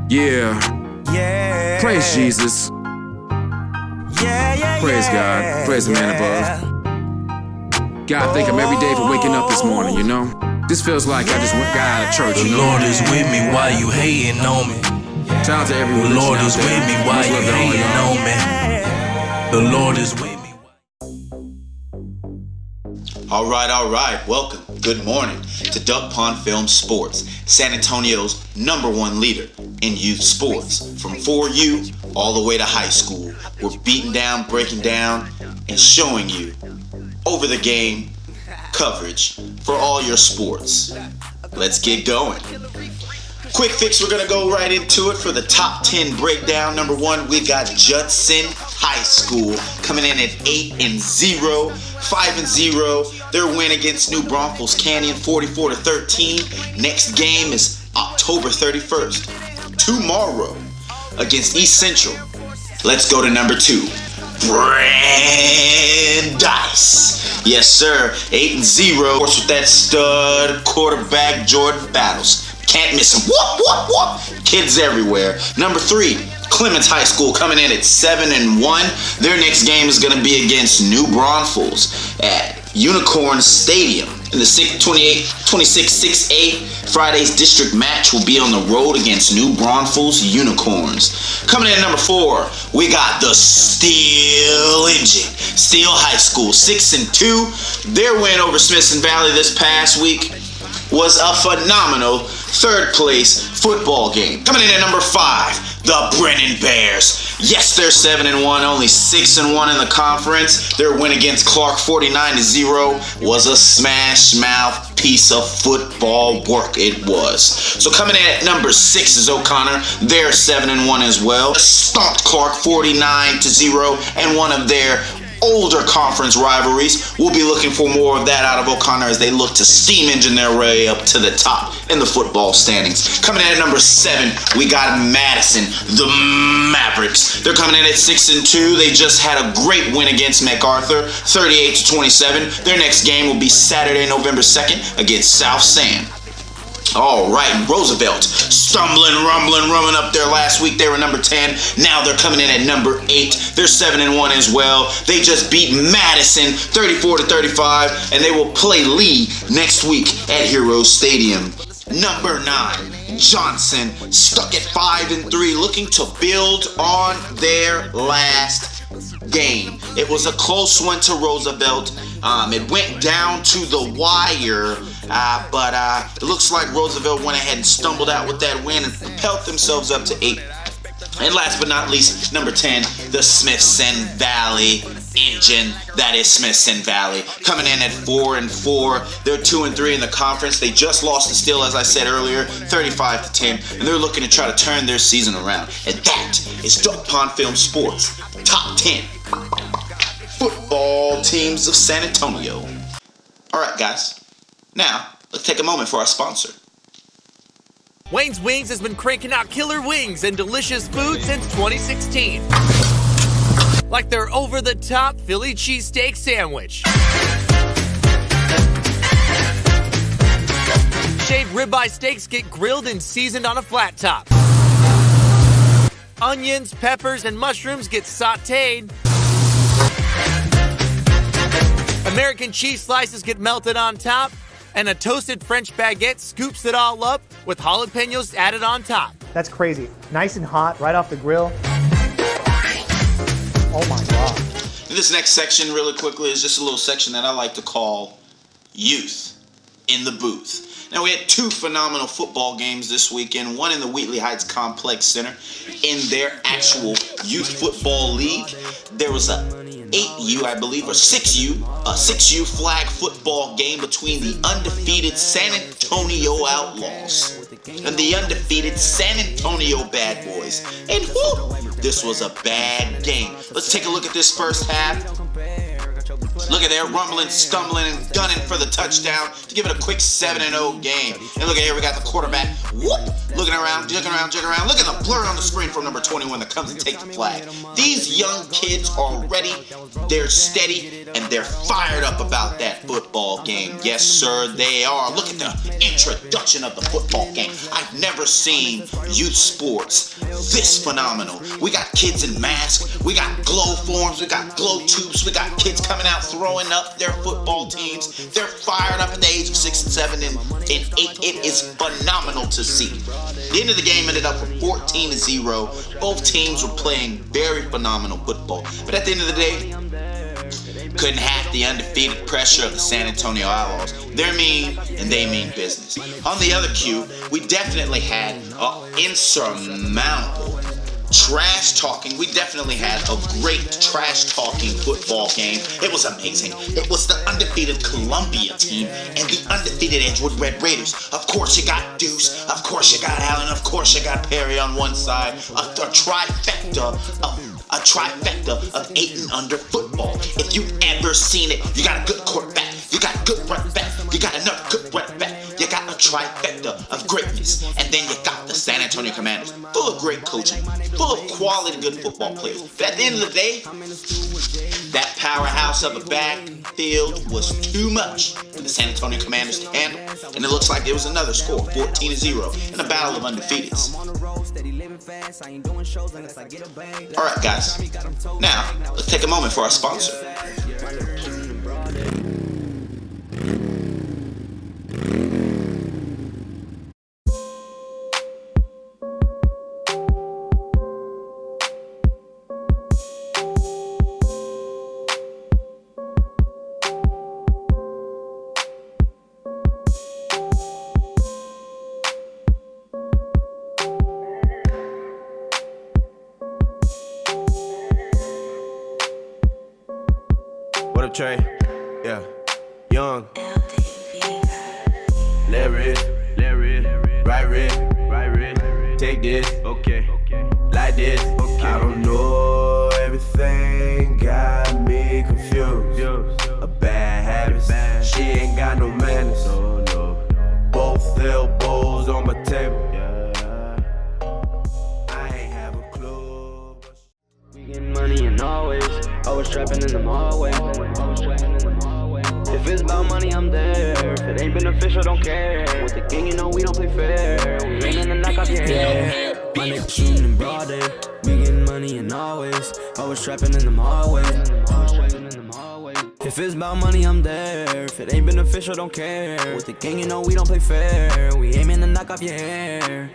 Yeah. Yeah. Praise Jesus. Yeah. Praise God. Praise the man above. God, thank him every day for waking up this morning, you know? This feels like I just got out of church, you know? The Lord is with me while you hating on me. Shout out to everyone. The Lord is with me while you hating on me. The Lord is with me. All right. Welcome. Good morning to DuckPondfilmz Sports, San Antonio's #1 leader in youth sports. From 4U all the way to high school, we're beating down, breaking down, and showing you over the game coverage for all your sports. Let's get going. Quick fix, we're gonna go right into it for the top 10 breakdown. Number 1, we got Judson High School coming in at 8-0, 5-0. Their win against New Braunfels Canyon, 44-13. Next game is October 31st, tomorrow, against East Central. Let's go to number 2, Brandeis. Yes, sir, 8-0. With that stud quarterback Jordan Battles. Can't miss him. Whoop. Kids everywhere. Number 3, Clements High School coming in at 7-1. Their next game is going to be against New Braunfels at Unicorn Stadium in the 26-6-8. Friday's district match will be on the road against New Braunfels Unicorns. Coming in at number 4, we got the Steel Engine. Steel High School, 6-2. Their win over Smithson Valley this past week was a phenomenal third place football game. Coming in at number 5, the Brennan Bears. Yes, they're 7-1, only 6-1 in the conference. Their win against Clark, 49-0, was a smash mouth piece of football work. It was. So coming in at number 6 is O'Connor. They're 7-1 as well. Stomped Clark 49-0, and one of their older conference rivalries. We'll be looking for more of that out of O'Connor as they look to steam engine their way up to the top in the football standings. Coming in at number 7, we got Madison, the Mavericks. They're coming in at 6-2. They just had a great win against MacArthur, 38-27. Their next game will be Saturday, November 2nd against South San. All right, Roosevelt, stumbling up there last week. They were number 10. Now they're coming in at number 8. They're 7-1 as well. They just beat Madison 34-35, and they will play Lee next week at Heroes Stadium. Number 9, Johnson, stuck at 5-3, looking to build on their last game. It was a close one to Roosevelt. It went down to the wire, but it looks like Roosevelt went ahead and stumbled out with that win and propelled themselves up to 8. And last but not least, number 10, the Smithson Valley Engine. That is Smithson Valley, coming in at 4-4. They're 2-3 in the conference. They just lost to Steele, as I said earlier, 35-10, and they're looking to try to turn their season around. And that is DuckPondfilmz Sports Top 10 Football Teams of San Antonio. All right, guys. Now, let's take a moment for our sponsor. Wayne's Wings has been cranking out killer wings and delicious food since 2016. Like their over-the-top Philly cheesesteak sandwich. Shaved ribeye steaks get grilled and seasoned on a flat top. Onions, peppers, and mushrooms get sauteed. American cheese slices get melted on top. And a toasted French baguette scoops it all up with jalapenos added on top. That's crazy. Nice and hot, right off the grill. Oh my God. This next section, really quickly, is just a little section that I like to call Youth in the Booth. Now, we had 2 phenomenal football games this weekend, one in the Wheatley Heights Complex Center. In their actual youth football league, there was a 8U, I believe, or 6U flag football game between the undefeated San Antonio Outlaws and the undefeated San Antonio Bad Boys. And whoo, this was a bad game. Let's take a look at this first half. Look at there, rumbling, stumbling, and gunning for the touchdown to give it a quick 7-0 game. And look at here, we got the quarterback, whoop, looking around, jigging around. Look at the blur on the screen from number 21 that comes and takes the flag. These young kids are ready, they're steady, and they're fired up about that football game. Yes, sir, they are. Look at the introduction of the football game. I've never seen youth sports this phenomenal. We got kids in masks, we got glow forms, we got glow tubes, we got kids coming out throwing up their football teams. They're fired up at the age of 6 and 7 and 8. It is phenomenal to see. The end of the game ended up with 14-0. Both teams were playing very phenomenal football. But at the end of the day, couldn't hack the undefeated pressure of the San Antonio Outlaws. They're mean and they mean business. On the other cue, we definitely had an insurmountable trash talking. We definitely had a great trash talking football game. It was amazing. It was the undefeated Columbia team and the undefeated Edgewood Red Raiders. Of course you got Deuce, of course you got Allen, of course you got Perry on one side. A trifecta of 8 and under football. If you've ever seen it, you got a good quarterback, you got a good running back, you got another good running back, you got a trifecta of greatness, and then you got the San Antonio Commanders, full of great coaching, full of quality good football players. But at the end of the day, that powerhouse of a backfield was too much for the San Antonio Commanders to handle, and it looks like there was another score, 14-0, in a battle of undefeateds. Alright guys, now let's take a moment for our sponsor. What up, Trey? Yeah, young. Left wrist, right wrist, take this, okay, like this, okay. I don't know, everything got me confused. A bad habit, she ain't got no manners. Both elbows on my table. I ain't have a clue. We getting money and always trapping in the hallway. If it's about money, I'm there. If it ain't beneficial, don't care. With the gang, you know we don't play fair. We aiming to knock off your head. My nigga shooting in broad day. We getting money and always trapping in the hallway. If it's about money, I'm there. If it ain't beneficial, don't care. With the gang, you know we don't play fair. We aiming to knock off your hair.